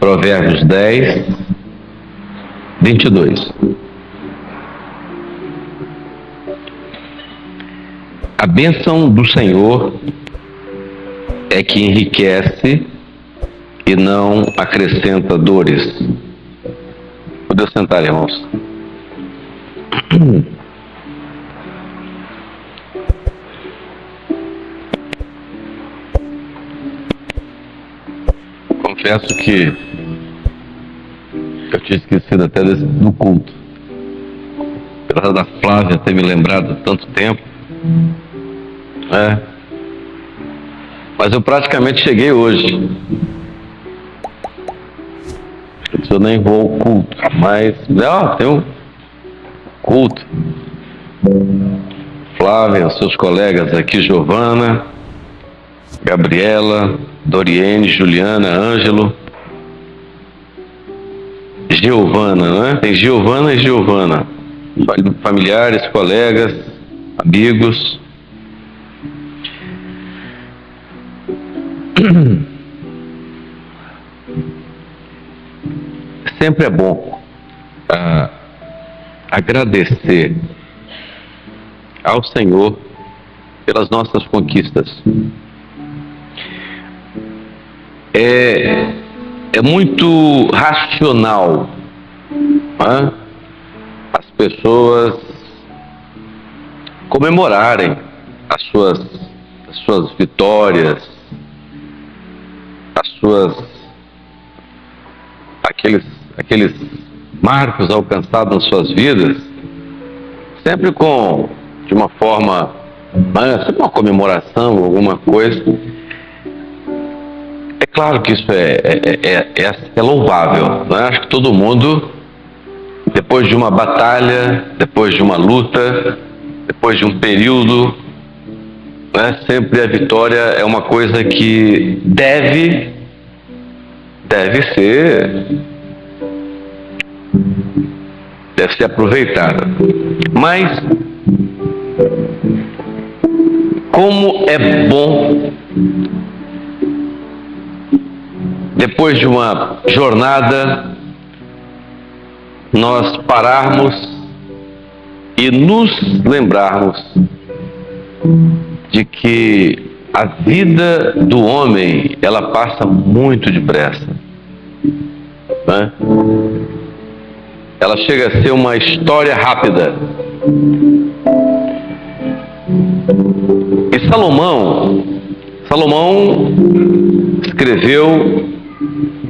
Provérbios 10, 22. A bênção do Senhor é que enriquece e não acrescenta dores. Podem sentar, irmãos. Confesso que eu tinha esquecido até do culto. Apesar da Flávia ter me lembrado tanto tempo. Mas eu praticamente cheguei hoje. Eu nem vou ao culto, mas tem um culto. Flávia, seus colegas aqui, Giovana, Gabriela, Doriene, Juliana, Ângelo, Giovana, né? Tem Giovana e Giovana. Familiares, colegas, amigos. Sempre é bom agradecer ao Senhor pelas nossas conquistas. É muito racional as pessoas comemorarem as suas vitórias, aqueles marcos alcançados nas suas vidas, sempre de uma forma, sempre uma comemoração, alguma coisa. É claro que isso é louvável, né? Acho que todo mundo, depois de uma batalha, depois de uma luta, depois de um período, né, sempre a vitória é uma coisa que deve ser aproveitada. Mas como é bom, depois de uma jornada, nós pararmos e nos lembrarmos de que a vida do homem, ela passa muito depressa, né? Ela chega a ser uma história rápida. E Salomão escreveu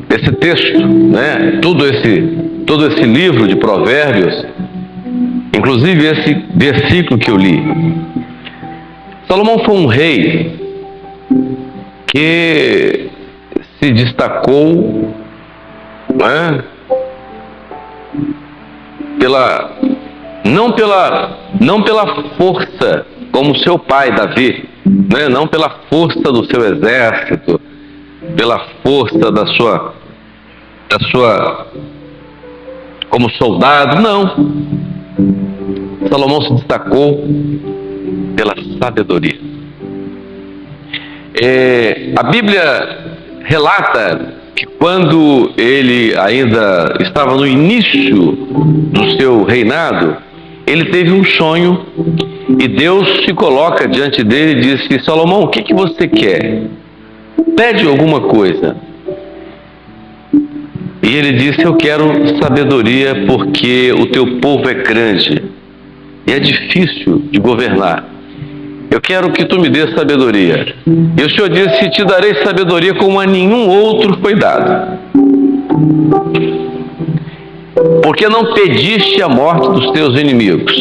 esse texto, né? Todo esse livro de Provérbios, inclusive esse versículo que eu li. Salomão foi um rei que se destacou, né, não pela força, como seu pai Davi, né, não pela força do seu exército, pela força da sua como soldado, não. Salomão se destacou pela sabedoria. A Bíblia relata que quando ele ainda estava no início do seu reinado, ele teve um sonho e Deus se coloca diante dele e disse: Salomão, o que você quer? Pede alguma coisa. E ele disse: eu quero sabedoria, porque o teu povo é grande e é difícil de governar. Eu quero que tu me dê sabedoria. E o Senhor disse: te darei sabedoria como a nenhum outro foi dado. Porque não pediste a morte dos teus inimigos,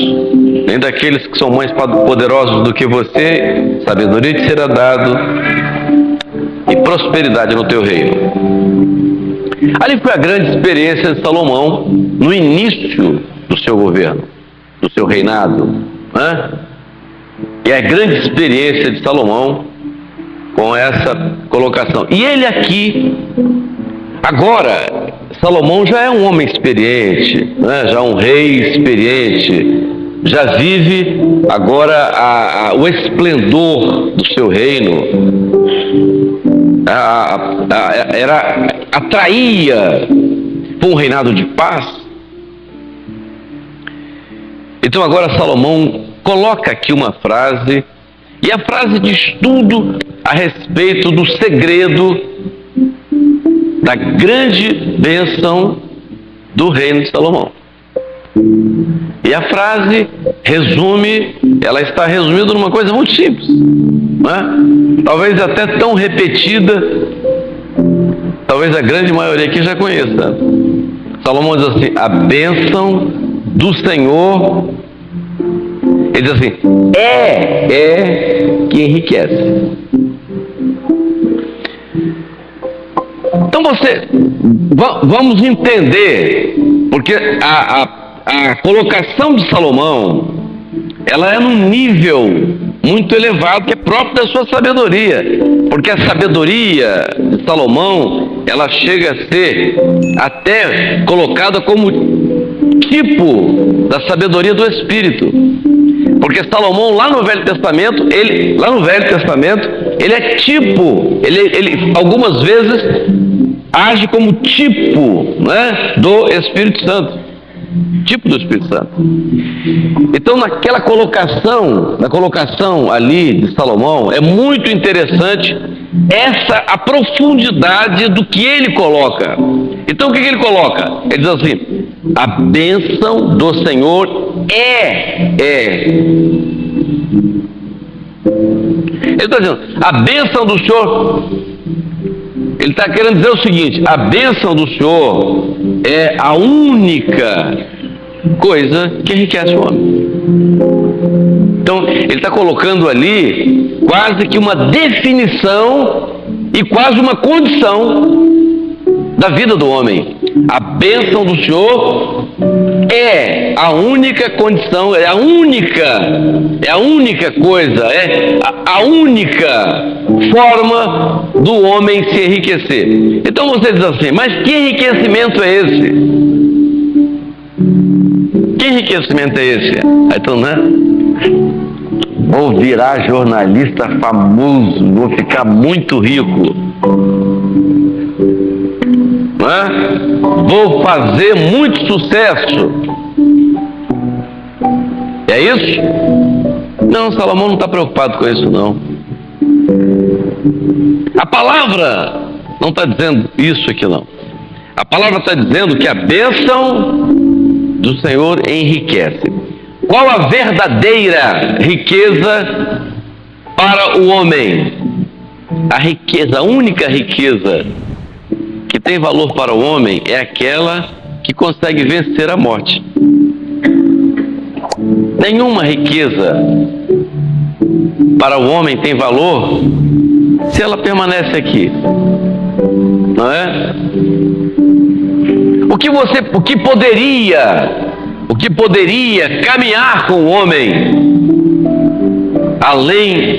nem daqueles que são mais poderosos do que você. Sabedoria te será dado e prosperidade no teu reino. Ali foi a grande experiência de Salomão no início do seu governo, do seu reinado, né? E a grande experiência de Salomão com essa colocação. E ele aqui, agora, Salomão já é um homem experiente, né? Já um rei experiente, já vive agora o esplendor do seu reino. atraía por um reinado de paz. Então agora Salomão coloca aqui uma frase, e a frase diz tudo a respeito do segredo da grande bênção do reino de Salomão. E a frase ela está resumida numa coisa muito simples, não é? Talvez até tão repetida, talvez a grande maioria aqui já conheça. Salomão diz assim: a bênção do Senhor, ele diz assim, é que enriquece. Então vamos entender, porque a colocação de Salomão, ela é num nível muito elevado, que é próprio da sua sabedoria, porque a sabedoria de Salomão, ela chega a ser até colocada como tipo da sabedoria do Espírito, porque Salomão lá no Velho Testamento, ele é tipo, ele algumas vezes age como tipo, né, do Espírito Santo. Tipo do Espírito Santo. Então na colocação ali de Salomão, é muito interessante a profundidade do que ele coloca. Então o que ele coloca? Ele diz assim: a bênção do Senhor é. Ele está dizendo, a bênção do Senhor. Ele está querendo dizer o seguinte: a bênção do Senhor é a única coisa que enriquece o homem. Então, ele está colocando ali quase que uma definição e quase uma condição da vida do homem. A bênção do Senhor é a única condição, é a única coisa, é a única forma do homem se enriquecer. Então você diz assim, mas que enriquecimento é esse? Que enriquecimento é esse? Então, né? Vou virar jornalista famoso, vou ficar muito rico. Não é? Vou fazer muito sucesso. É isso? Não, Salomão não está preocupado com isso, não. A palavra não está dizendo isso aqui, não. A palavra está dizendo que a bênção do Senhor enriquece. Qual a verdadeira riqueza para o homem? A riqueza, a única riqueza que tem valor para o homem é aquela que consegue vencer a morte. Nenhuma riqueza para o homem tem valor se ela permanece aqui, não é? O que poderia caminhar com o homem além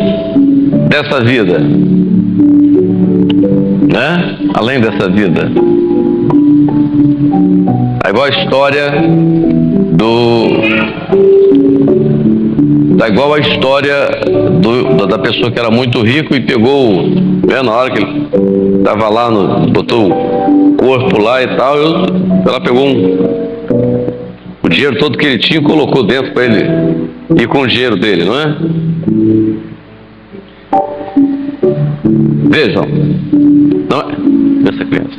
dessa vida, né? Além dessa vida. É igual a história da pessoa que era muito rico e pegou, né, na hora que ele estava lá, botou o corpo lá e tal, ela pegou o dinheiro todo que ele tinha e colocou dentro para ele ir com o dinheiro dele, não é? Vejam, não é? Essa criança.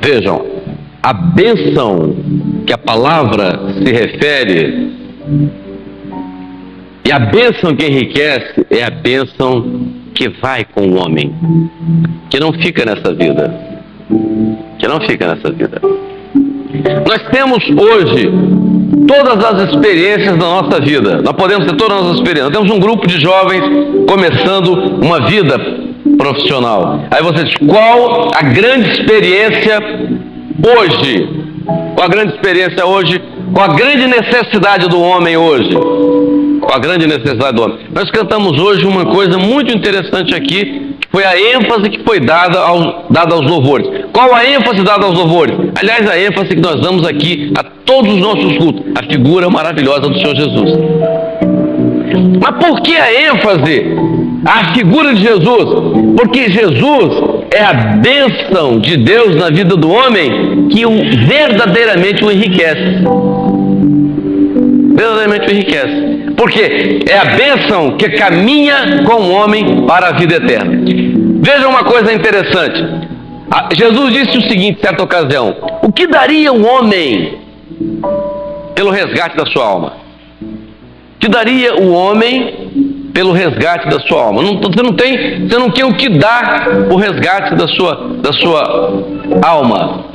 Vejam, a bênção que a palavra se refere, e a bênção que enriquece é a bênção que vai com o homem, que não fica nessa vida. Que não fica nessa vida. Nós temos hoje todas as experiências da nossa vida. Nós podemos ter todas as nossas experiências. Nós temos um grupo de jovens começando uma vida profissional. Aí você diz, qual a grande experiência hoje? Qual a grande experiência hoje? Qual a grande necessidade do homem hoje? Qual a grande necessidade do homem? Nós cantamos hoje uma coisa muito interessante aqui, que foi a ênfase que foi dada aos louvores. Qual a ênfase dada aos louvores? Aliás, a ênfase que nós damos aqui a todos os nossos cultos, a figura maravilhosa do Senhor Jesus. Mas por que a ênfase? a figura de Jesus, porque Jesus é a bênção de Deus na vida do homem que verdadeiramente o enriquece. Verdadeiramente o enriquece. Porque é a bênção que caminha com o homem para a vida eterna. Veja uma coisa interessante. Jesus disse o seguinte, em certa ocasião: o que daria um homem pelo resgate da sua alma? O que daria o homem pelo resgate da sua alma? Você não tem o que dar o resgate da sua alma.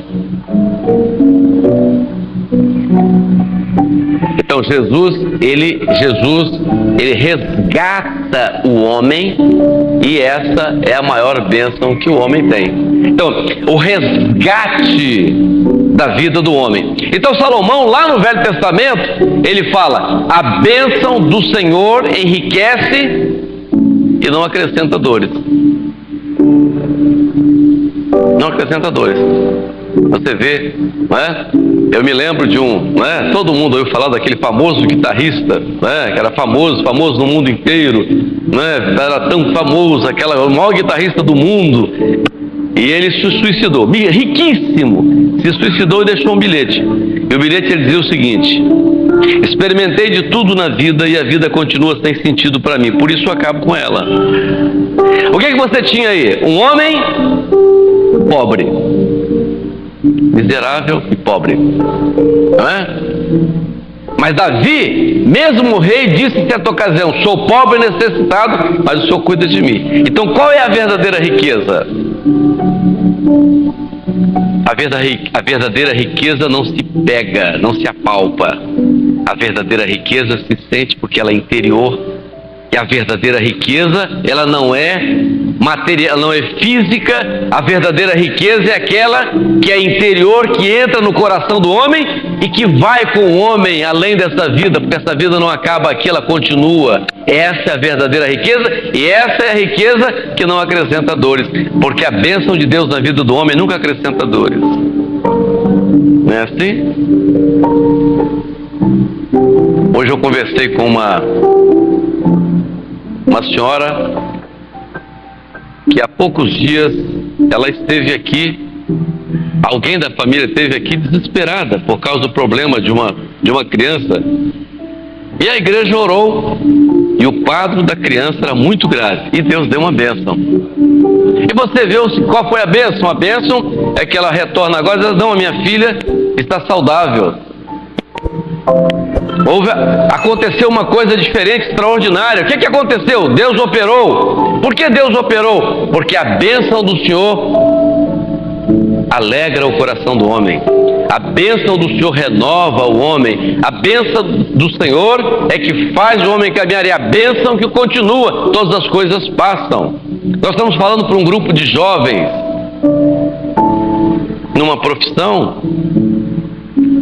Então Jesus resgata o homem, e essa é a maior bênção que o homem tem. Então, o resgate da vida do homem. Então Salomão, lá no Velho Testamento, ele fala: a bênção do Senhor enriquece e não acrescenta dores. Não acrescenta dores. Você vê, não é? Eu me lembro de não é? Todo mundo ouviu falar daquele famoso guitarrista, não é? Que era famoso no mundo inteiro, não é? Era tão famoso, o maior guitarrista do mundo. E ele se suicidou, riquíssimo, se suicidou e deixou um bilhete. E o bilhete ele dizia o seguinte: experimentei de tudo na vida e a vida continua sem sentido para mim, por isso eu acabo com ela. O que você tinha aí? Um homem pobre, miserável e pobre, não é? Mas Davi, mesmo rei, disse em certa ocasião: sou pobre e necessitado, mas o Senhor cuida de mim. Então qual é a verdadeira riqueza? A verdadeira riqueza não se pega, não se apalpa. A verdadeira riqueza se sente, porque ela é interior. E a verdadeira riqueza, ela não é material, não é física. A verdadeira riqueza é aquela que é interior, que entra no coração do homem e que vai com o homem além dessa vida, porque essa vida não acaba aqui, ela continua. Essa é a verdadeira riqueza, e essa é a riqueza que não acrescenta dores, porque a bênção de Deus na vida do homem nunca acrescenta dores. Não é assim? Hoje eu conversei com uma senhora que há poucos dias ela esteve aqui, alguém da família esteve aqui desesperada por causa do problema de uma criança, e a igreja orou, e o quadro da criança era muito grave, e Deus deu uma bênção. E você vê qual foi a bênção? A bênção é que ela retorna agora e diz: não, a minha filha está saudável. Aconteceu uma coisa diferente, extraordinária. O que aconteceu? Deus operou. Por que Deus operou? Porque a bênção do Senhor alegra o coração do homem. A bênção do Senhor renova o homem. A bênção do Senhor é que faz o homem caminhar, e a bênção que continua. Todas as coisas passam. Nós estamos falando para um grupo de jovens numa profissão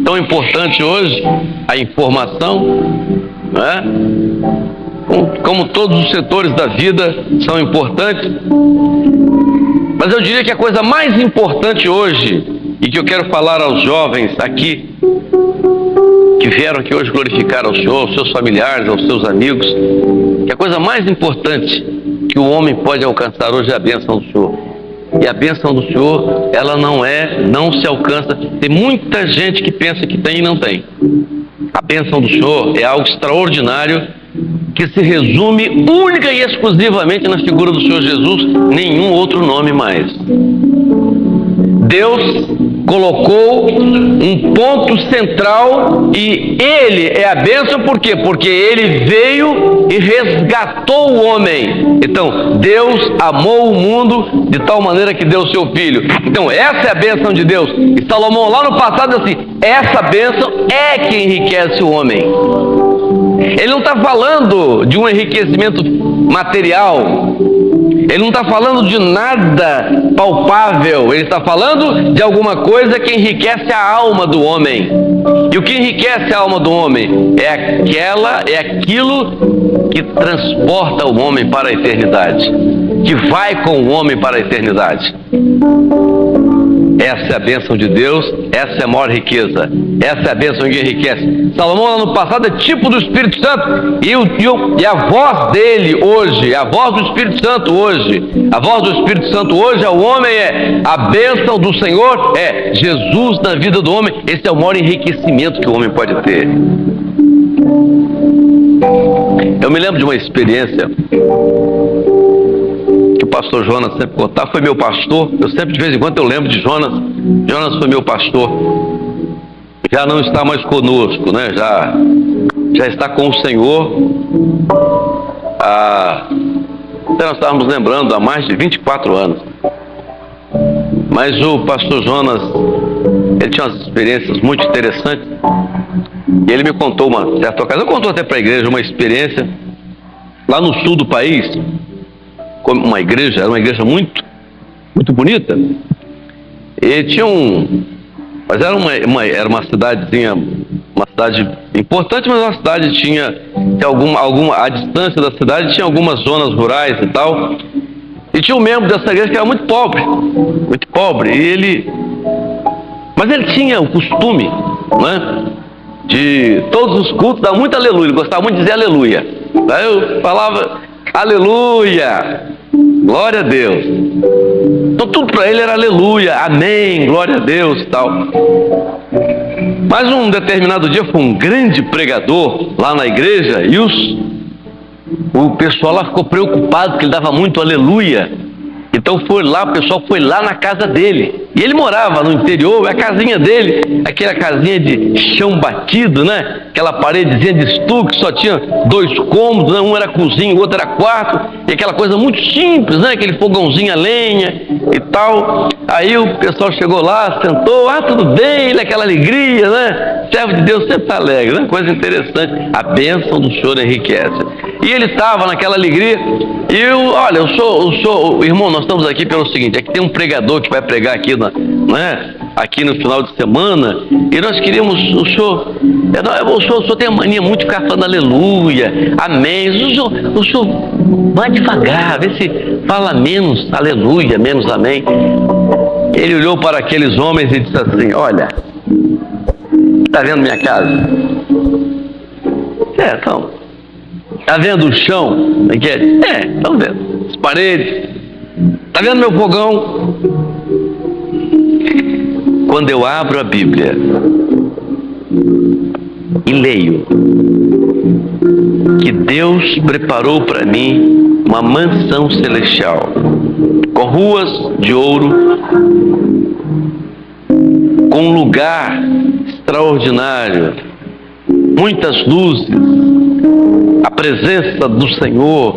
tão importante hoje, a informação, não é? Como todos os setores da vida são importantes, mas eu diria que a coisa mais importante hoje, e que eu quero falar aos jovens aqui, que vieram aqui hoje glorificar ao Senhor, aos seus familiares, aos seus amigos, que a coisa mais importante que o homem pode alcançar hoje é a bênção do Senhor. E a bênção do Senhor, ela não se alcança. Tem muita gente que pensa que tem e não tem. A bênção do Senhor é algo extraordinário, que se resume única e exclusivamente na figura do Senhor Jesus, nenhum outro nome mais. Deus colocou um ponto central, e Ele é a bênção. Por quê? Porque Ele veio e resgatou o homem. Então, Deus amou o mundo de tal maneira que deu o seu Filho. Então, essa é a bênção de Deus. E Salomão, lá no passado, assim: essa bênção é que enriquece o homem. Ele não está falando de um enriquecimento material. Ele não está falando de nada palpável. Ele está falando de alguma coisa que enriquece a alma do homem. E o que enriquece a alma do homem é aquilo que transporta o homem para a eternidade, que vai com o homem para a eternidade. Essa é a bênção de Deus, essa é a maior riqueza, essa é a bênção que enriquece. Salomão lá no passado é tipo do Espírito Santo, e a voz dele hoje, a voz do Espírito Santo hoje, a voz do Espírito Santo hoje ao homem é a bênção do Senhor, é Jesus na vida do homem. Esse é o maior enriquecimento que o homem pode ter. Eu me lembro de uma experiência que o pastor Jonas sempre contava. Foi meu pastor, eu sempre de vez em quando eu lembro de Jonas. Jonas foi meu pastor, já não está mais conosco, né? Já está com o Senhor. Nós estávamos lembrando há mais de 24 anos. Mas o pastor Jonas, ele tinha umas experiências muito interessantes. E ele me contou uma certa ocasião, contou até para a igreja uma experiência lá no sul do país, uma igreja, era uma igreja muito, muito bonita. E tinha mas era uma cidadezinha, uma cidade importante, mas uma cidade tinha a distância da cidade tinha algumas zonas rurais e tal. E tinha um membro dessa igreja que era muito pobre, mas ele tinha o costume, né, de todos os cultos dar muito aleluia, ele gostava muito de dizer aleluia. Aí eu falava aleluia, glória a Deus. Então tudo para ele era aleluia, amém, glória a Deus e tal. Mas um determinado dia foi um grande pregador lá na igreja e o pessoal lá ficou preocupado porque ele dava muito aleluia. Então o pessoal foi lá na casa dele. E ele morava no interior, a casinha dele, aquela casinha de chão batido, né? Aquela paredezinha de estuque, só tinha 2 cômodos, né? Um era cozinha, o outro era quarto, e aquela coisa muito simples, né? Aquele fogãozinho a lenha e tal. Aí o pessoal chegou lá, sentou, tudo bem, aquela alegria, né? Servo de Deus sempre está alegre, né? Coisa interessante, a bênção do Senhor enriquece. E ele estava naquela alegria, e eu sou, irmão, nós estamos aqui pelo seguinte, é que tem um pregador que vai pregar aqui, né, aqui no final de semana, e nós queríamos, o senhor tem a mania muito de ficar falando aleluia, amém, o senhor vai devagar, vê se fala menos aleluia, menos amém. Ele olhou para aqueles homens e disse assim: olha, está vendo minha casa? Então, está vendo o chão? Estão vendo as paredes, está vendo meu fogão? Quando eu abro a Bíblia e leio que Deus preparou para mim uma mansão celestial, com ruas de ouro, com um lugar extraordinário, muitas luzes, a presença do Senhor.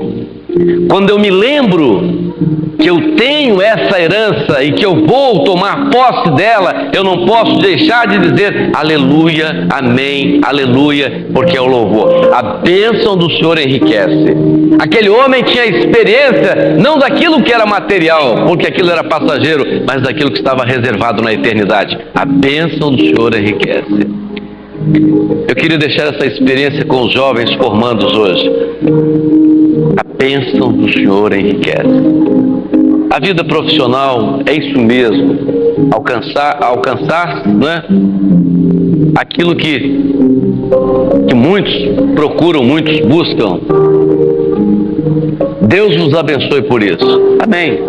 Quando eu me lembro que eu tenho essa herança e que eu vou tomar posse dela, eu não posso deixar de dizer aleluia, amém, aleluia, porque é o louvor. A bênção do Senhor enriquece. Aquele homem tinha experiência não daquilo que era material, porque aquilo era passageiro, mas daquilo que estava reservado na eternidade. A bênção do Senhor enriquece. Eu queria deixar essa experiência com os jovens formandos hoje. A bênção do Senhor enriquece. A vida profissional é isso mesmo, alcançar, né, aquilo que muitos procuram, muitos buscam. Deus nos abençoe por isso. Amém.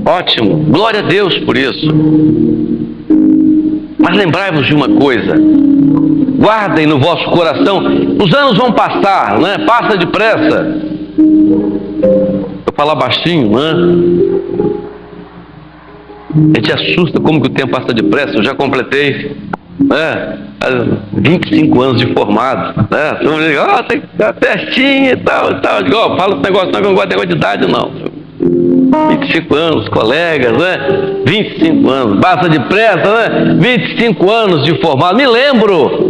Ótimo. Glória a Deus por isso. Mas lembrai-vos de uma coisa. Guardem no vosso coração. Os anos vão passar, né? Passa depressa. Eu falar baixinho, né? A gente assusta como que o tempo passa depressa. Eu já completei, né, 25 anos de formado, né? Então eu digo, tem que ficar pertinho e tal. Eu digo, fala esse negócio, não, eu não gosto de negócio de idade, não. 25 anos, colegas, né? 25 anos, passa depressa, né? 25 anos de formado, me lembro,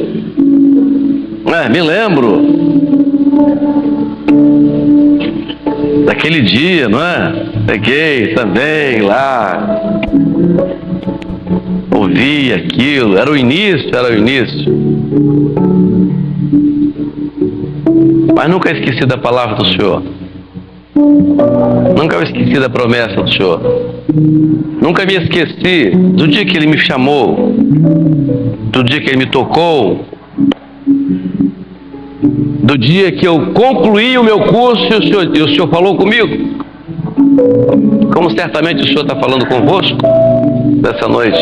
daquele dia, não é? Peguei também lá, ouvi aquilo, era o início. Mas nunca esqueci da palavra do Senhor. Nunca me esqueci da promessa do Senhor. Nunca me esqueci do dia que Ele me chamou, do dia que Ele me tocou, do dia que eu concluí o meu curso e o Senhor falou comigo. Como certamente o Senhor está falando convosco nessa noite.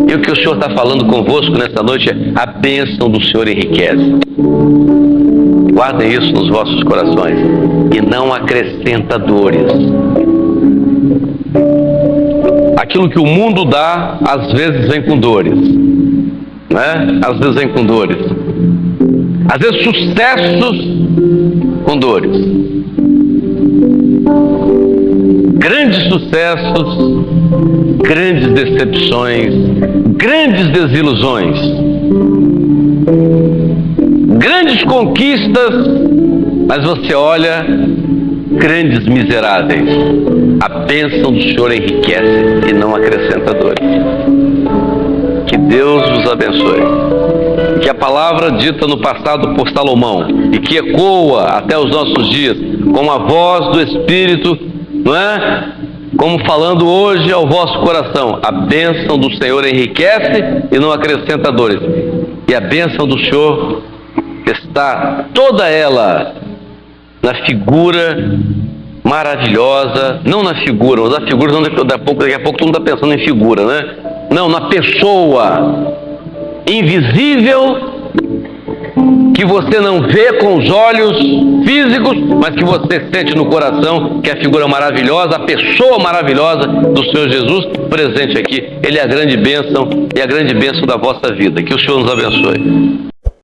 E o que o Senhor está falando convosco nessa noite é: a bênção do Senhor enriquece. Guardem isso nos vossos corações. E não acrescenta dores. Aquilo que o mundo dá, às vezes vem com dores, né? Às vezes vem com dores. Às vezes sucessos com dores. Grandes sucessos, grandes decepções, grandes desilusões, grandes conquistas, mas você olha, grandes miseráveis. A bênção do Senhor enriquece e não acrescenta dores. Que Deus vos abençoe. Que a palavra dita no passado por Salomão e que ecoa até os nossos dias, como a voz do Espírito, não é? Como falando hoje ao vosso coração: a bênção do Senhor enriquece e não acrescenta dores. E a bênção do Senhor está toda ela na figura maravilhosa, não na figura, mas na figura, daqui a pouco todo mundo está pensando em figura, né? Não, na pessoa invisível, que você não vê com os olhos físicos, mas que você sente no coração, que é a figura maravilhosa, a pessoa maravilhosa do Senhor Jesus presente aqui. Ele é a grande bênção e a grande bênção da vossa vida. Que o Senhor nos abençoe.